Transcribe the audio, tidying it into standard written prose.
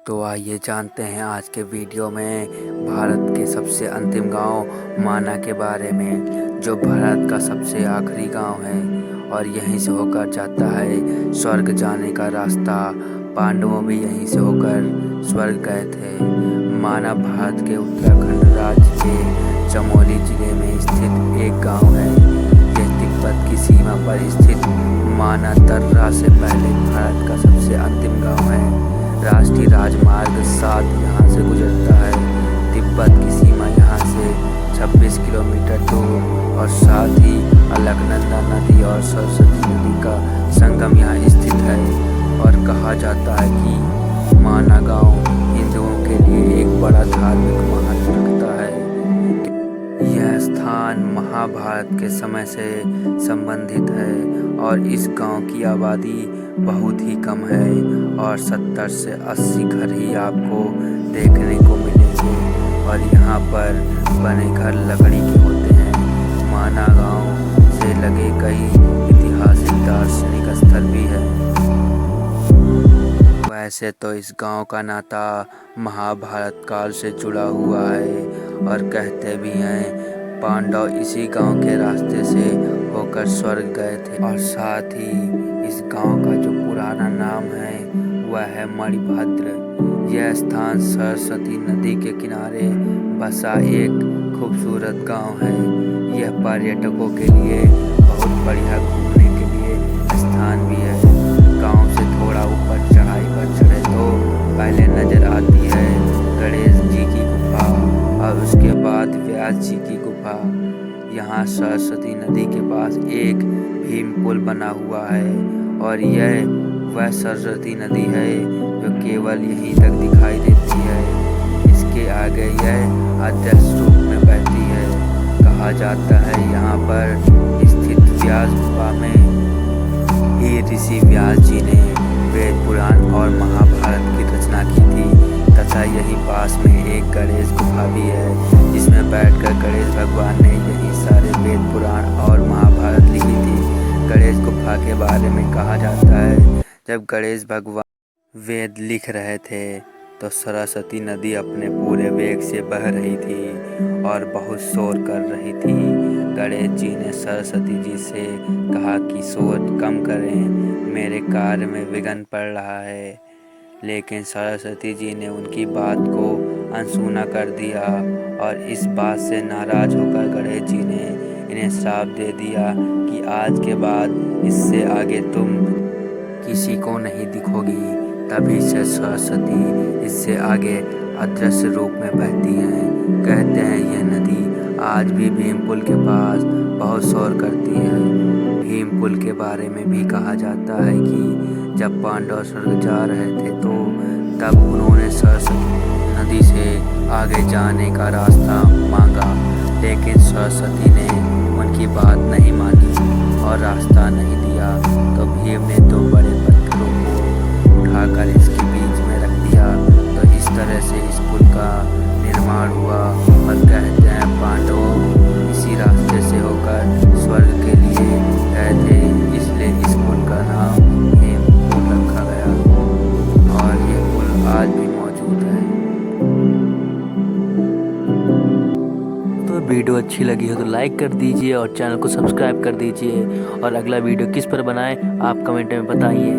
तो आइए जानते हैं आज के वीडियो में भारत के सबसे अंतिम गांव माना के बारे में, जो भारत का सबसे आखिरी गांव है और यहीं से होकर जाता है स्वर्ग जाने का रास्ता। पांडवों भी यहीं से होकर स्वर्ग गए थे। माना भारत के उत्तराखंड राज्य के चमोली जिले में स्थित एक गांव है। यह तिब्बत की सीमा पर स्थित माना दर्रा से पहले भारत का सबसे अंतिम गांव है। राष्ट्रीय राजमार्ग 7 यहाँ से गुजरता है। तिब्बत की सीमा यहाँ से 26 किलोमीटर दूर और साथ ही अलकनंदा नदी और सरस्वती नदी का संगम यहाँ स्थित है। और कहा जाता है कि माना गांव हिंदुओं के लिए एक बड़ा धार्मिक महत्व रखता है। यह स्थान महाभारत के समय से संबंधित है और इस गांव की आबादी बहुत ही कम है और 70 से 80 घर ही आपको देखने को मिलेंगे और यहाँ पर बने घर लकड़ी के होते हैं। माना गांव से लगे कई ऐतिहासिक दार्शनिक स्थल भी है। वैसे तो इस गांव का नाता महाभारत काल से जुड़ा हुआ है और कहते भी हैं पांडव इसी गांव के रास्ते से होकर स्वर्ग गए थे। और साथ ही इस गांव का जो पुराना नाम है वह है मणिभद्र। यह स्थान सरस्वती नदी के किनारे बसा एक खूबसूरत गांव है। यह पर्यटकों के लिए बहुत बढ़िया घूमने के लिए स्थान भी है। गांव से थोड़ा ऊपर चढ़ाई पर चढ़े तो पहले नजर आती है गणेश जी की गुफा और उसके बाद व्यास जी की गुफा। यहाँ सरस्वती नदी के पास एक भीम पुल बना हुआ है और यह वह सरस्वती नदी है जो केवल यहीं तक दिखाई देती है। इसके आगे यह अदृश्य रूप में बहती है। कहा जाता है यहाँ पर स्थित व्यास गुफा में ही ऋषि व्यास जी ने वेद पुराण और महाभारत की रचना की थी तथा यहीं पास में एक गणेश गुफा भी है जिसमें बैठकर गणेश भगवान ने यही सारे वेद पुराण और महाभारत लिखी थी। गणेश गुफा के बारे में कहा जाता है जब गणेश भगवान वेद लिख रहे थे तो सरस्वती नदी अपने पूरे वेग से बह रही थी और बहुत शोर कर रही थी। गणेश जी ने सरस्वती जी से कहा कि शोर कम करें, मेरे कार्य में विघ्न पड़ रहा है। लेकिन सरस्वती जी ने उनकी बात को अनसुना कर दिया और इस बात से नाराज होकर गणेश जी ने इन्हें श्राप दे दिया कि आज के बाद इससे आगे तुम किसी को नहीं दिखोगी। तभी से सरस्वती इससे आगे अदृश्य रूप में बहती हैं। कहते हैं यह नदी आज भी भीम पुल के पास बहुत शोर करती है। भीम पुल के बारे में भी कहा जाता है कि जब पांडव स्वर्ग जा रहे थे तो तब उन्होंने सरस्वती नदी से आगे जाने का रास्ता मांगा, लेकिन सरस्वती ने उनकी बात नहीं मानी और रास्ता नहीं दिया। तो भीम ने 2 बड़े पत्थरों को उठाकर इसके बीच में रख दिया। तो इस तरह से इस पुल का निर्माण हुआ और कहते हैं पांडव इसी रास्ते से होकर स्वर्ग के लिए गए थे, इसलिए इस पुल का नाम भीम पुल रखा गया और ये पुल आज भी मौजूद है। तो वीडियो अच्छी लगी हो तो लाइक कर दीजिए और चैनल को सब्सक्राइब कर दीजिए और अगला वीडियो किस पर बनाएं आप कमेंट में बताइए।